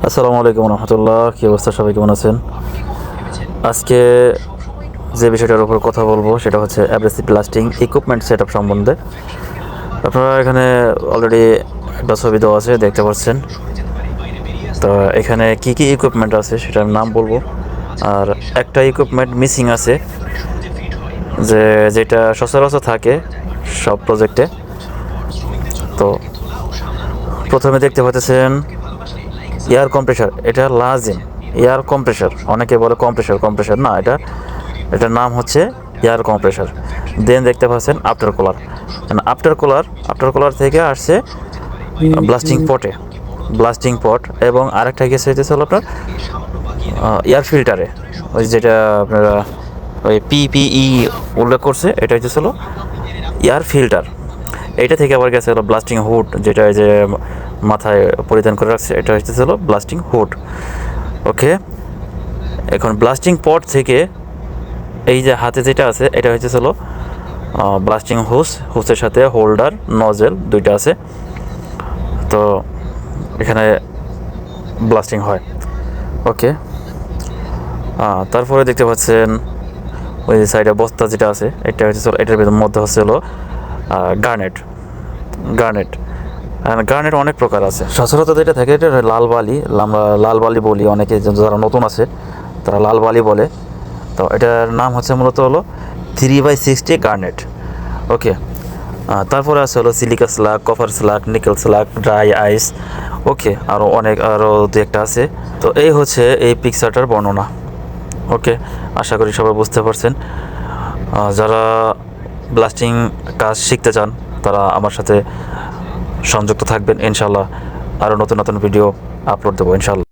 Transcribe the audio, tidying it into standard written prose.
আসসালামু আলাইকুম রহমতুল্লাহ। কী অবস্থা, সবাই কেমন আছেন? আজকে যে বিষয়টার উপর কথা বলবো সেটা হচ্ছে abrasive blasting equipment set up সম্বন্ধে। আপনারা এখানে অলরেডি একটা ছবি দেওয়া আছে, দেখতে পাচ্ছেন। তো এখানে কি কি ইকুইপমেন্ট আছে সেটার নাম বলবো। আর একটা ইকুইপমেন্ট মিসিং আছে, যেটা সচরাচর থাকে সব প্রজেক্টে। তো প্রথমে দেখতে পাচ্ছেন এয়ার কম্প্রেসার। এটা লাজিম এয়ার কম্প্রেসার, অনেকে বলে কম্প্রেসার না, এটার নাম হচ্ছে এয়ার কম্প্রেসার। দেন দেখতে পাচ্ছেন আফটার কুলার থেকে আসছে ব্লাস্টিং পট এবং আরেকটা গেছে হচ্ছে আপনার এয়ার ফিল্টারে, ওই যেটা আপনারা ওই পিপিই উল্লেখ করছে, এটা হচ্ছে এয়ার ফিল্টার। এইটা থেকে আবার গেছে হলো ব্লাস্টিং হুড, যেটা যে মাথায় পরিধান করে রাখছে, এটা হচ্ছে ব্লাস্টিং হুড। ওকে, এখন ব্লাস্টিং পট থেকে এই যে হাতে যেটা আছে এটা হচ্ছে ব্লাস্টিং হুসের সাথে হোল্ডার নজেল দুইটা আছে। তো এখানে ব্লাস্টিং হয়। ওকে, তারপরে দেখতে পাচ্ছেন ওই সাইডে বস্তা যেটা আছে, এটা হচ্ছে এটার ভিতর মধ্যে হচ্ছে গার্নেট অনেক প্রকার আছে। সচরাচর যেটা থাকে এটা লাল বালি, আমরা লাল বালি বলি, অনেকে যারা নতুন আছে তারা লাল বালি বলে। তো এটার নাম হচ্ছে মূলত 3/60 গার্নেট। ওকে, তারপরে আছে silica slag, copper slag, nickel slag, dry ice. Okay, আরও দু একটা আছে। তো এই হচ্ছে এই পিকচারটার বর্ণনা। ওকে, আশা করি সবাই বুঝতে পারছেন। যারা ব্লাস্টিং কাজ শিখতে চান তারা আমার সাথে সংযুক্ত থাকবেন ইনশাল্লাহ। আরও নতুন ভিডিও আপলোড দেবো ইনশাল্লাহ।